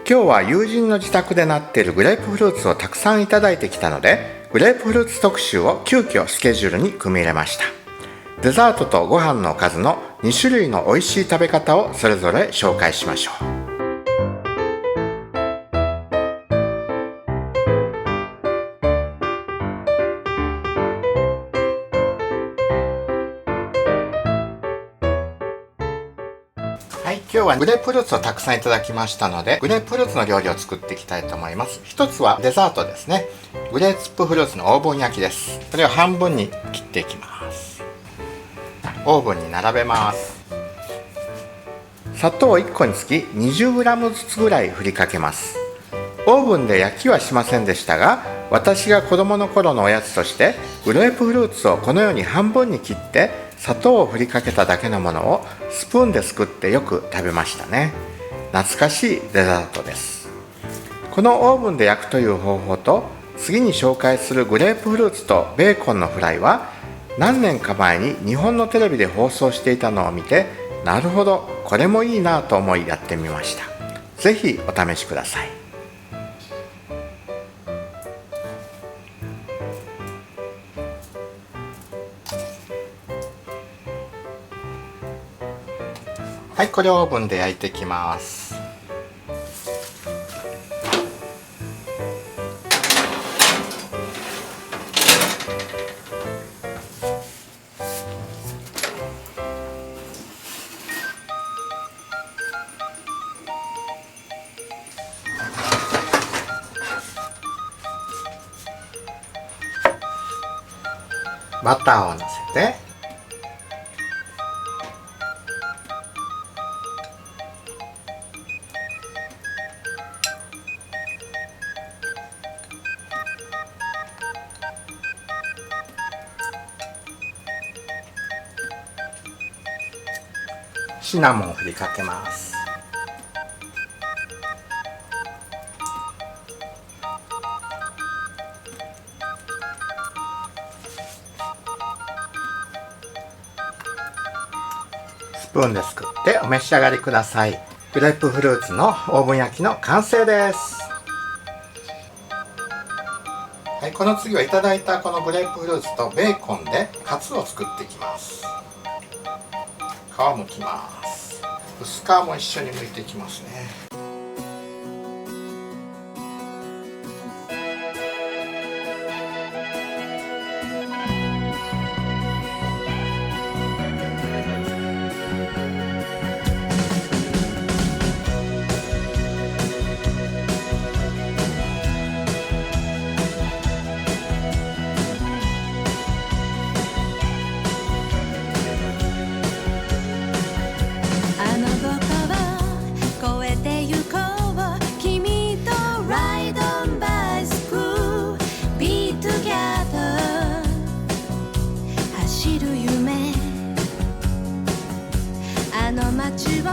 今日は友人の自宅でなっているグレープフルーツをたくさんいただいてきたので、グレープフルーツ特集を急遽スケジュールに組み入れました。デザートとご飯のおかずの2種類の美味しい食べ方をそれぞれ紹介しましょう。今日はグレープフルーツをたくさんいただきましたので、グレープフルーツの料理を作っていきたいと思います。一つはデザートですね。グレープフルーツのオーブン焼きです。これを半分に切っていきます。オーブンに並べます。砂糖1個につき 20g ずつぐらい振りかけます。オーブンで焼きはしませんでしたが、私が子供の頃のおやつとしてグレープフルーツをこのように半分に切って砂糖を振りかけただけのものをスプーンですくってよく食べましたね。懐かしいデザートです。このオーブンで焼くという方法と、次に紹介するグレープフルーツとベーコンのフライは何年か前に日本のテレビで放送していたのを見て、なるほどこれもいいなと思いやってみました。ぜひお試しください。はい、これをオーブンで焼いていきます。バターをのせて、シナモンを振りかけます。スプーンですくってお召し上がりください。グレープフルーツのオーブン焼きの完成です。はい、この次はいただいたこのグレープフルーツとベーコンでカツを作っていきます。皮をむきます。薄皮も一緒に剥いていきますね。街を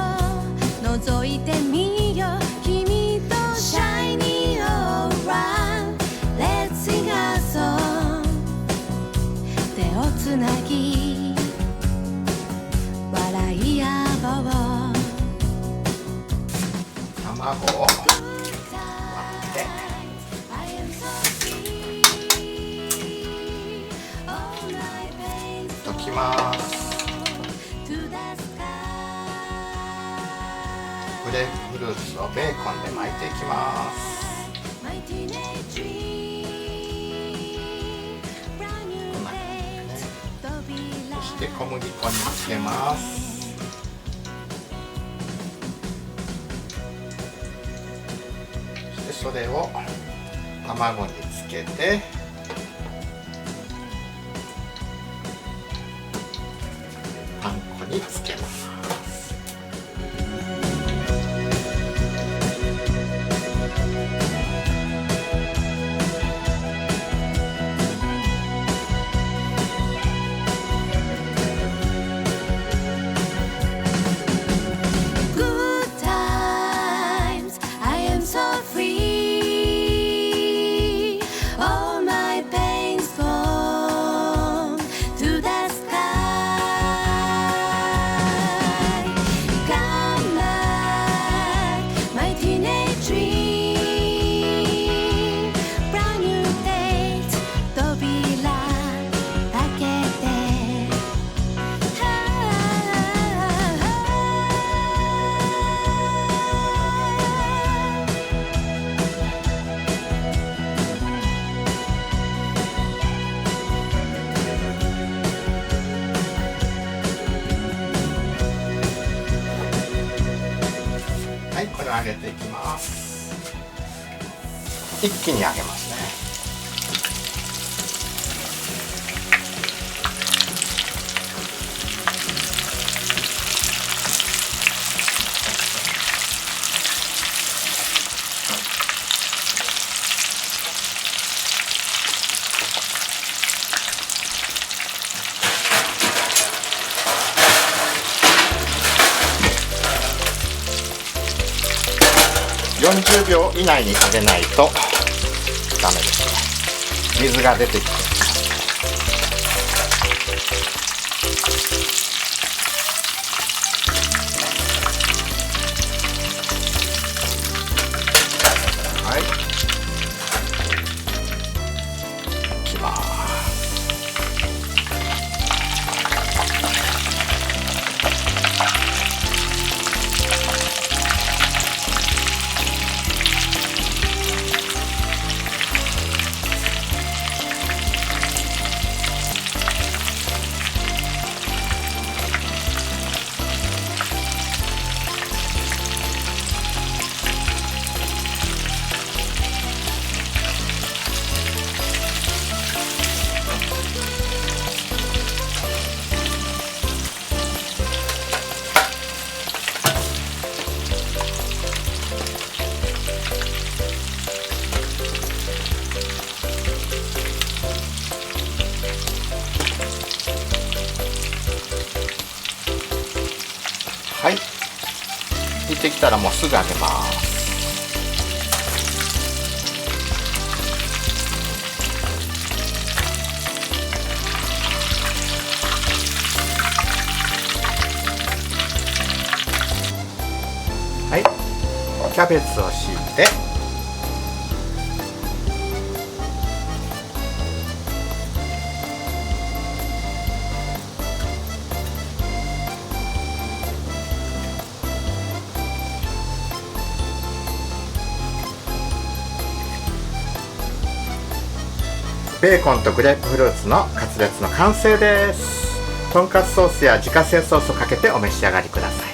覗いてみよう、君とシャイニーオーラン Let's sing a song 手をつなぎ笑い合おう。卵を割って溶きます。グレープフルーツをベーコンで巻いていきます。こんな感じでね。そして小麦粉につけます。そしてそれを卵につけてパン粉につけます。はい、これを揚げていきます。一気に揚げますね。40秒以内に揚げないとダメですね。水が出てきてはい、いきます。はい、煮てきたらもうすぐ揚げます。はい、キャベツを敷いて、ベーコンとグレープフルーツのカツレツの完成です。とんかつソースや自家製ソースをかけてお召し上がりください。